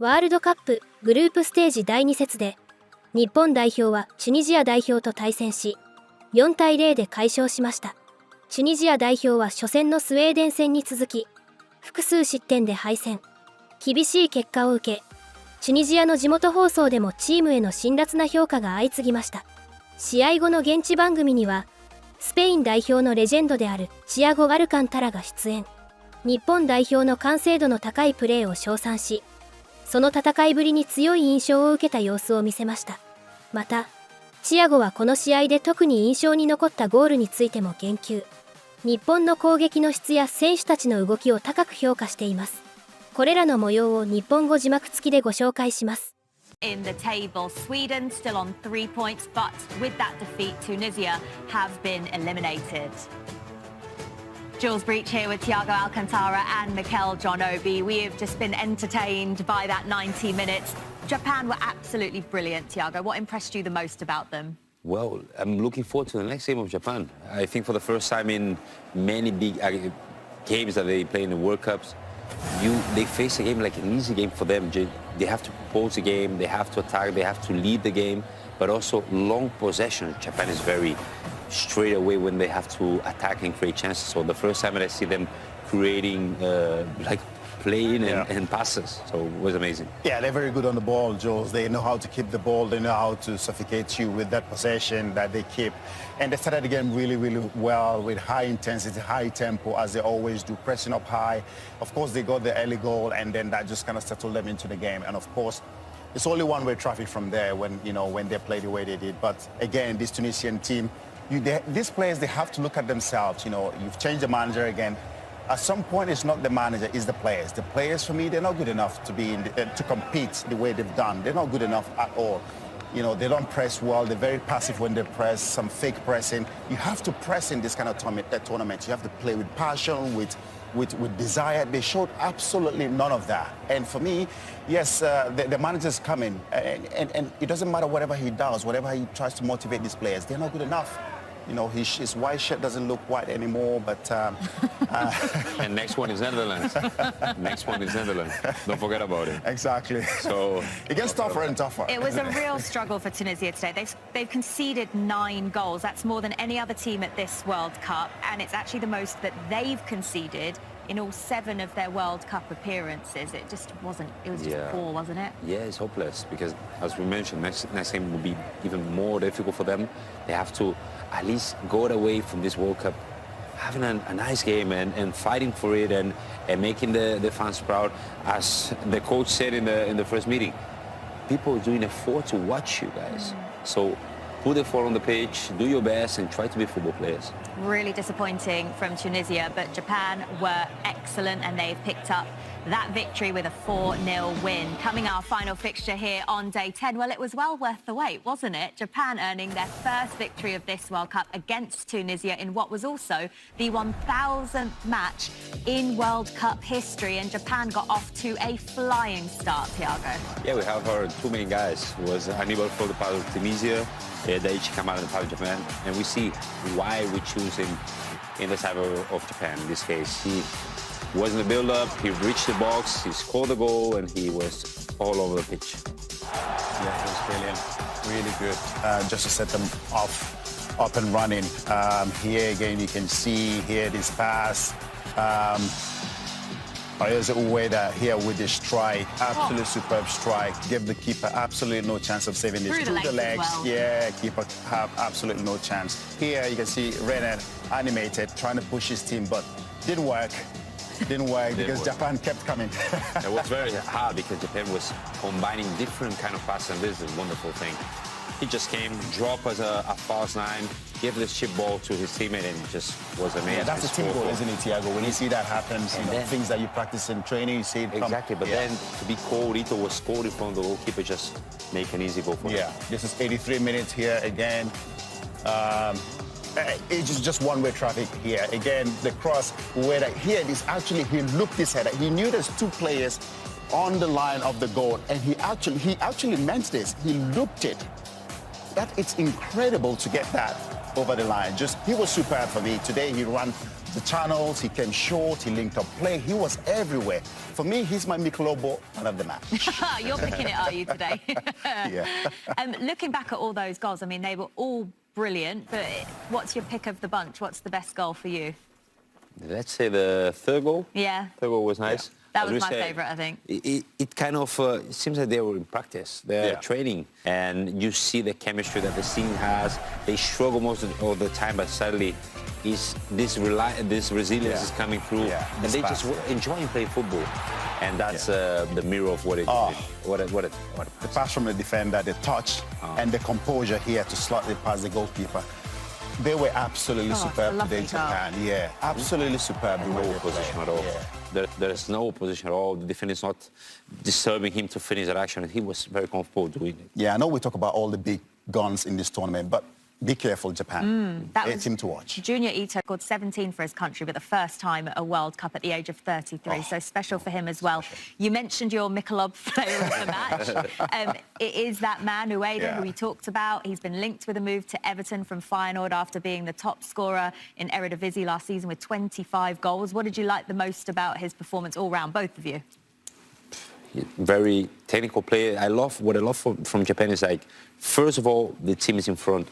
ワールドカップグループステージ第2節で日本代表はチュニジア代表と対戦し4対0で快勝しました。チュニジア代表は初戦のスウェーデン戦に続き複数失点で敗戦。厳しい結果を受けチュニジアの地元放送でもチームへの辛辣な評価が相次ぎました。試合後の現地番組にはスペイン代表のレジェンドであるチアゴ・アルカンタラが出演。日本代表の完成度の高いプレーを称賛しその戦いぶりに強い印象を受けた様子を見せました。またチアゴはこの試合で特に印象に残ったゴールについても言及。日本の攻撃の質や選手たちの動きを高く評価しています。これらの模様を日本語字幕付きでご紹介します。In the table, Sweden still on 3 points, but with that defeat, Tunisia have been eliminated. Jules Breach here with Thiago Alcantara and Mikel Obi. We have just been entertained by that 90 minutes. Japan were absolutely brilliant, Thiago. What impressed you the most about them? Well, I'm looking forward to the next game of Japan. I think for the first time in many big games that they play in the World Cups, they face a game like an easy game for them. They have to propose the game, they have to attack, they have to lead the game, but also long possession. Japan is very straight away when they have to attack and create chances. So the first time that I see them creating like playing and passes, so it was amazing. Yeah, they're very good on the ball, Jules. They know how to keep the ball, they know how to suffocate you with that possession that they keep. And they started the game really, really well with high intensity, high tempo, as they always do, pressing up high. Of course, they got the early goal, and then that just kind of settled them into the game. And of course, it's only one-way traffic from there when they play the way they did. But again, this Tunisian team, these players, they have to look at themselves. You've changed the manager again. At some point, it's not the manager, it's the players. The players, for me, they're not good enough to be to compete the way they've done. They're not good enough at all. They don't press well. They're very passive when they press, some fake pressing. You have to press in this kind of tournament. You have to play with passion, with desire. They showed absolutely none of that. And for me, yes, the manager's coming. And it doesn't matter whatever he does, whatever he tries to motivate these players. They're not good enough. His white shirt doesn't look white anymore, but... And next one is Netherlands. Next one is Netherlands. Don't forget about it. Exactly. So it gets tougher and tougher. It was a real struggle for Tunisia today. They've conceded 9 goals. That's more than any other team at this World Cup, and it's actually the most that they've conceded in all 7 of their World Cup appearances. It just wasn't, it was just poor, wasn't it? Yeah, it's hopeless because, as we mentioned, next game will be even more difficult for them. They have to at least go away from this World Cup having a nice game and fighting for it and making the fans proud. As the coach said in the first meeting, people are doing effort to watch you guys. So put the effort on the pitch, do your best, and try to be football players. Really disappointing from Tunisia, but Japan were excellent and they've picked up that victory with a 4-0 win. Coming our final fixture here on day 10. Well, it was well worth the wait, wasn't it? Japan earning their first victory of this World Cup against Tunisia in what was also the 1000th match in World Cup history, and Japan got off to a flying start, Thiago. Yeah, we have our 2 main guys. It was Hannibal for the part of Tunisia, Daichi Kamada in the part of Japan, and we see why we choose him in the side of Japan in this case. He was in the build-up, he reached the box, he scored the goal, and he was all over the pitch. Yeah, it was brilliant, really good, just to set them up and running. Here again, you can see here this pass. There's Ueda here with the strike, absolute superb strike. Give the keeper absolutely no chance of saving this. Through the legs. Well. Yeah, keeper have absolutely no chance. Here you can see Renan animated, trying to push his team, but didn't work. Because Japan kept coming. It was very hard because Japan was combining different kind of passes, and this is a wonderful thing. He just came, dropped as a false 9, gave the chip ball to his teammate, and it just was amazing. Yeah, that's a team goal, isn't it, Thiago? When you see that happen, things that you practice in training, you see it come. Exactly, but then to be called, Ito was scored in front of the goalkeeper, just make an easy goal for him. Yeah, this is 83 minutes here again. It's just one-way traffic here. Again, the cross, where here it is actually, he looked his header. He knew there's 2 players on the line of the goal, and he actually meant this. He looked it. It's incredible to get that over the line. He was superb for me. Today he ran the channels, he came short, he linked up play, he was everywhere. For me, he's my Mikel Obi man of the match. You're picking it, are you, today? Yeah. Looking back at all those goals, I mean, they were all brilliant, but what's your pick of the bunch? What's the best goal for you? Let's say the third goal. Yeah. Third goal was nice. Yeah. That was my say, favourite, I think. It kind of it seems like they were in practice. They're training, and you see the chemistry that the team has. They struggle most of the time, but suddenly, this resilience is coming through, and they just enjoying playing football. And that's the mirror of what it is. What the pass from the defender, the touch, and the composure here to slot it past the goalkeeper. They were absolutely superb today, Japan. Yeah, absolutely superb. No position at all. There's no position at all. The defender is not disturbing him to finish that action. He was very comfortable doing it. Yeah, I know we talk about all the big guns in this tournament, but be careful, Japan. They're a team to watch. Junior Ito scored 17 for his country, but the first time at a World Cup at the age of 33, so special for him as well. You mentioned your Mikel Obi player of the match. It is that man, Ueda, who we talked about. He's been linked with a move to Everton from Feyenoord after being the top scorer in Eredivisie last season with 25 goals. What did you like the most about his performance all round, both of you? Very technical player. What I love from Japan is, like, first of all, the team is in front.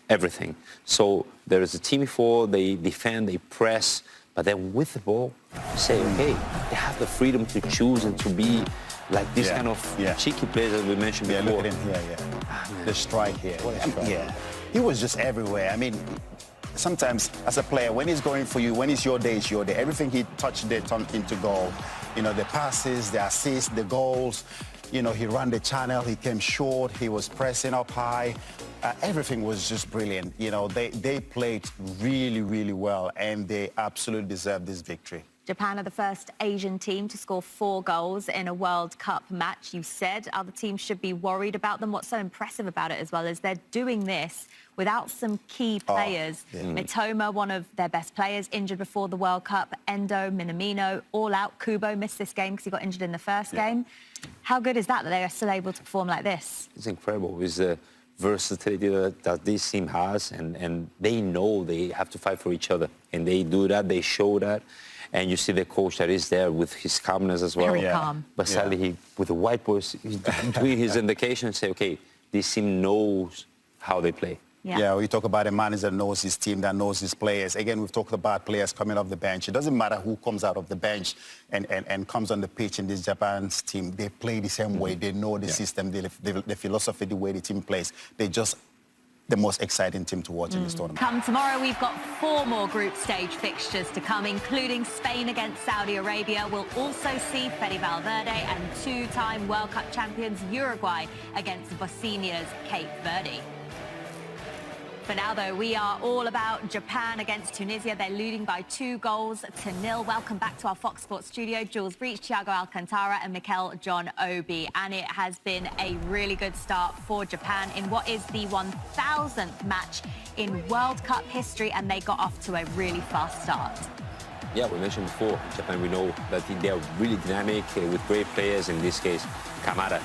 Everything. So there is a team before, they defend, they press, but then with the ball, you say, okay, they have the freedom to choose and to be like this kind of cheeky players that we mentioned before. Look at him here, the strike here. He was just everywhere. I mean, sometimes as a player, when he's going for you, when it's your day, it's your day. Everything he touched, they turned into goal. You know, the passes, the assists, the goals. You know, he ran the channel, he came short, he was pressing up high. Everything was just brilliant. You know, they played really, really well, and they absolutely deserve this victory. Japan are the first Asian team to score 4 goals in a World Cup match. You said other teams should be worried about them. What's so impressive about it as well is they're doing this without some key players. Mitoma, one of their best players, injured before the World Cup. Endo, Minamino, all out. Kubo missed this game because he got injured in the first game. How good is that they are still able to perform like this? It's incredible. It's the versatility that this team has, and they know they have to fight for each other. And they do that, they show that. And you see the coach that is there with his calmness as well. Very calm. But sadly, he, with the white boys, he's doing his indication and say, okay, this team knows how they play. Yeah, we talk about a manager that knows his team, that knows his players. Again, we've talked about players coming off the bench. It doesn't matter who comes out of the bench and comes on the pitch in this Japan's team. They play the same way. They know the system, the philosophy, the way the team plays. They're just the most exciting team to watch in this tournament. Come tomorrow, we've got 4 more group stage fixtures to come, including Spain against Saudi Arabia. We'll also see Fede Valverde and 2-time World Cup champions Uruguay against Bosnia's Cape Verde. For now, though, we are all about Japan against Tunisia. They're leading by 2-0. Welcome back to our Fox Sports studio. Jules Breach, Thiago Alcantara and Mikel John Obi. And it has been a really good start for Japan in what is the 1000th match in World Cup history, and they got off to a really fast start. Yeah, we mentioned before, Japan, we know that they are really dynamic with great players, in this case, Kamada,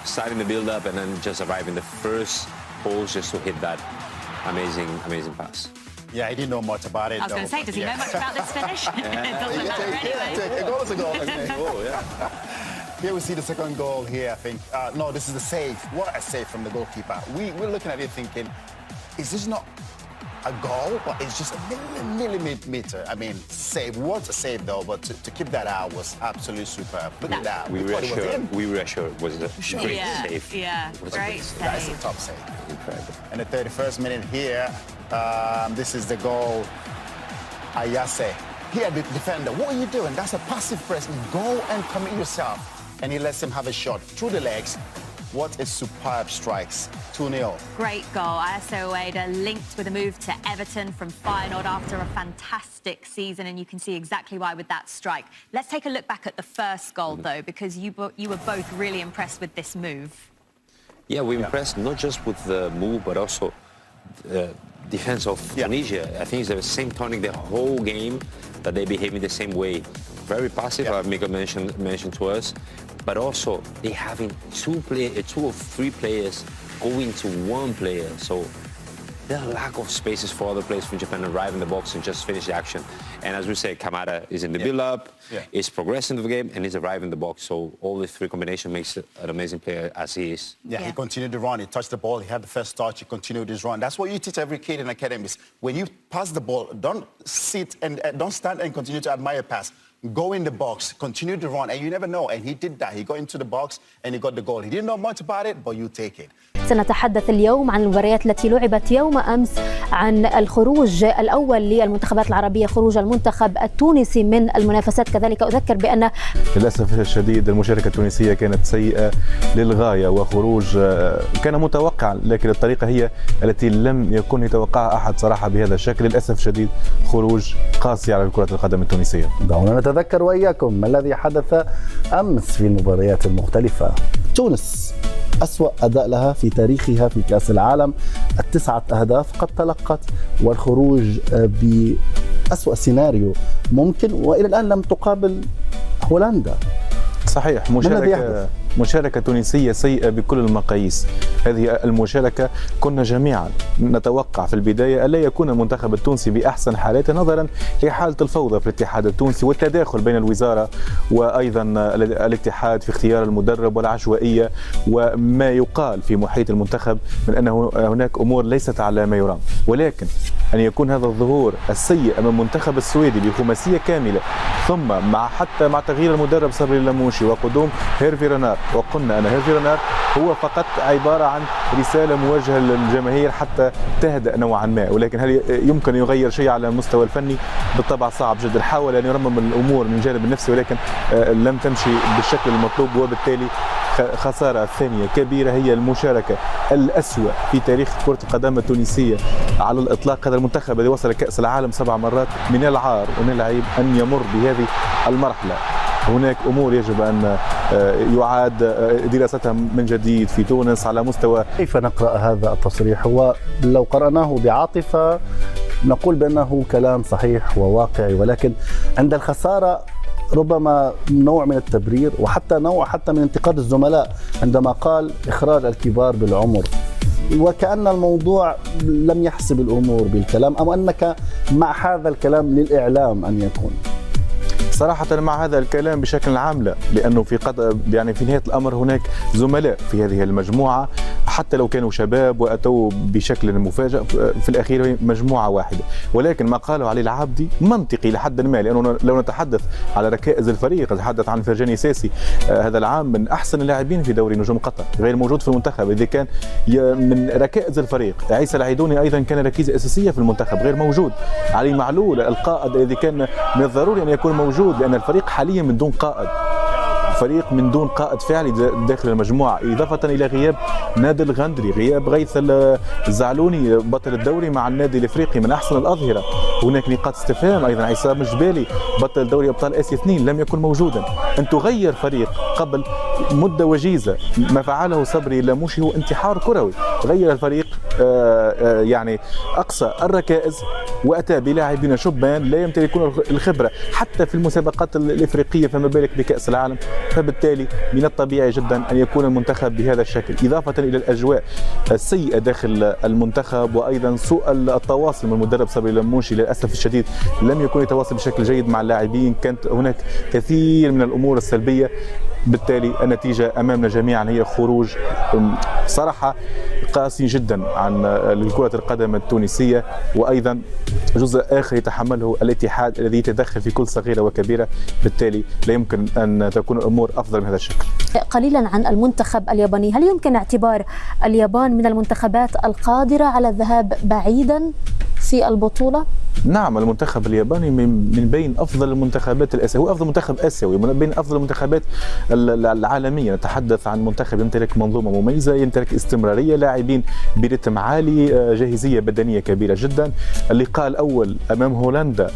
starting the build-up and then just arriving the first post just to hit that amazing pass. Yeah, I didn't know much about it. I was going to say, does he know much about this finish? It doesn't matter anyway. A goal is a goal. Here we see the second goal here, I think. No, this is the save. What a save from the goalkeeper. We're looking at it thinking, is this not a goal? But it's just a millimeter. I mean, save. What a save, though. But to keep that out was absolutely superb. Look at that. We were sure it was a great save. Yeah, great save. That's a top save. Incredible. In the 31st minute here, this is the goal. Ayase. Here, the defender. What are you doing? That's a passive press. Go and commit yourself. And he lets him have a shot through the legs. What a superb strikes. 2-0. Great goal. Ayase Ueda linked with a move to Everton from Feyenoord after a fantastic season, and you can see exactly why with that strike. Let's take a look back at the first goal, though, because you were both really impressed with this move. Yeah, we impressed not just with the move, but also the defense of Tunisia. I think it's the same tonic the whole game, that they behave in the same way. Very passive, like Mika mentioned to us, but also they having 2 or 3 players going to 1 player. So there are lack of spaces for other players from Japan to arrive in the box and just finish the action. And as we say, Kamada is in the build-up, is progressing the game, and is arriving in the box. So all these three combination makes it an amazing player as he is. Yeah, he continued to run. He touched the ball. He had the first touch. He continued his run. That's what you teach every kid in academies. When you pass the ball, don't sit and don't stand and continue to admire pass. Go in the box, continue to run, and you never know. And he did that. He got into the box and he got the goal. He didn't know much about it, but you take it. سنتحدث اليوم عن المباريات التي لعبت يوم أمس، عن الخروج الأول للمنتخبات العربية، خروج المنتخب التونسي من المنافسات. كذلك أذكر بأن للأسف الشديد المشاركة التونسية كانت سيئة للغاية، وخروج كان متوقعا، لكن الطريقة هي التي لم يكن يتوقعها أحد صراحة بهذا الشكل. للأسف الشديد خروج قاسي على كرة القدم التونسية. دعونا نتذكر وإياكم ما الذي حدث أمس في المباريات المختلفة. تونس أسوأ أداء لها في تاريخها في كأس العالم، 9 أهداف قد تلقت، والخروج بأسوأ سيناريو ممكن، وإلى الآن لم تقابل هولندا. صحيح، مشاركة تونسية سيئة بكل المقاييس. هذه المشاركة كنا جميعا نتوقع في البداية ألا يكون المنتخب التونسي بأحسن حالاته، نظرا لحالة الفوضى في الاتحاد التونسي والتداخل بين الوزارة وأيضا الاتحاد في اختيار المدرب والعشوائية وما يقال في محيط المنتخب من أن هناك أمور ليست على ما يرام. ولكن أن يكون هذا الظهور السيء أمام المنتخب السويدي بخماسية كاملة، ثم حتى مع تغيير المدرب صبري اللموشي وقدوم هيرفي رنار، وقلنا أن هيرفي رنار هو فقط عبارة عن رسالة موجهة للجماهير حتى تهدأ نوعا ما، ولكن هل يمكن يغير شيء على المستوى الفني؟ بالطبع صعب جدا. حاول أن يرمم الأمور من الجانب النفسي، ولكن لم تمشي بالشكل المطلوب، وبالتالي خسارة ثانية كبيرة هي المشاركة الأسوأ في تاريخ كرة القدم التونسية على الإطلاق. هذا المنتخب الذي وصل كأس العالم 7 مرات، من العار ومن العيب أن يمر بهذه المرحلة. هناك أمور يجب أن يعاد دراستها من جديد في تونس على مستوى. كيف نقرأ هذا التصريح؟ ولو قرأناه بعاطفة نقول بأنه كلام صحيح وواقعي، ولكن عند الخسارة ربما نوع من التبرير، وحتى نوع من انتقاد الزملاء عندما قال إخراج الكبار بالعمر، وكأن الموضوع لم يحسب الأمور بالكلام، أو أنك مع هذا الكلام للإعلام أن يكون. صراحة مع هذا الكلام بشكل عام لا، لأنه في نهاية الأمر هناك زملاء في هذه المجموعة، حتى لو كانوا شباب وأتوا بشكل مفاجئ، في الأخير مجموعة واحدة. ولكن ما قاله علي العابدي منطقي لحد ما، لأنه لو نتحدث على ركائز الفريق، نتحدث عن فرجاني ساسي، هذا العام من أحسن اللاعبين في دوري نجوم قطر، غير موجود في المنتخب. إذا كان من ركائز الفريق عيسى العيدوني أيضا كان ركيزة أساسية في المنتخب، غير موجود. علي معلول القائد الذي كان من الضروري أن يكون موجود، لأن الفريق حاليا من دون قائد، فريق من دون قائد فعلي داخل المجموعة، إضافة إلى غياب نادر الغندري، غياب غيث الزعلوني بطل الدوري مع النادي الإفريقي من أحسن الأظهرة. هناك نقاط استفهام أيضا، عصام الجبالي بطل دوري أبطال آسيا 2 لم يكن موجودا. أن تغير فريق قبل مدة وجيزة، ما فعله صبري اللموشي هو انتحار كروي. غير الفريق يعني أقصى الركائز، وأتى بلاعبين شبان لا يمتلكون الخبرة حتى في المسابقات الإفريقية، فما بالك بكأس العالم. فبالتالي من الطبيعي جدا أن يكون المنتخب بهذا الشكل، إضافة إلى الأجواء السيئة داخل المنتخب، وأيضا سوء التواصل من المدرب صبري اللموشي. للأسف الشديد لم يكن يتواصل بشكل جيد مع اللاعبين، كانت هناك كثير من الأمور السلبية. بالتالي النتيجة أمامنا جميعا هي خروج صراحة قاسي جدا عن كرة القدم التونسية، وأيضا جزء آخر يتحمله الاتحاد الذي يتدخل في كل صغيرة وكبيرة. بالتالي لا يمكن أن تكون الأمور أفضل من هذا الشكل. قليلا عن المنتخب الياباني، هل يمكن اعتبار اليابان من المنتخبات القادرة على الذهاب بعيدا في البطولة؟ نعم، المنتخب الياباني من بين أفضل المنتخبات الآسيوية، هو أفضل منتخب آسيوي من بين أفضل المنتخبات العالمية. نتحدث عن منتخب يمتلك منظومة مميزة، يمتلك استمرارية، لاعبين برتم عالي، جاهزية بدنية كبيرة جدا. اللقاء الأول أمام هولندا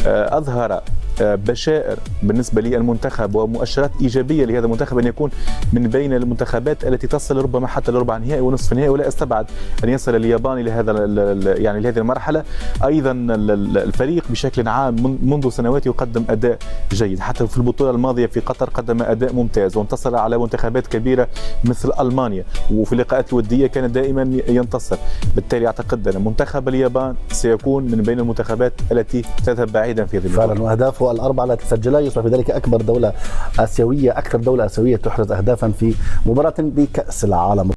أظهر بشائر بالنسبة للمنتخب ومؤشرات إيجابية لهذا المنتخب أن يكون من بين المنتخبات التي تصل ربما حتى لربع نهائي ونصف نهائي، ولا استبعد أن يصل اليابان إلى يعني لهذه المرحلة. أيضا الفريق بشكل عام منذ سنوات يقدم أداء جيد، حتى في البطولة الماضية في قطر قدم أداء ممتاز وانتصر على منتخبات كبيرة مثل ألمانيا، وفي اللقاءات الودية كان دائما ينتصر. بالتالي أعتقد أن منتخب اليابان سيكون من بين المنتخبات التي تذهب بعيدا في هذه البطولة. فعلا، وأهدافه الأربعة التي سجلها يصبح بذلك أكبر دولة آسيوية، أكثر دولة آسيوية تحرز أهدافا في مباراة بكأس العالم.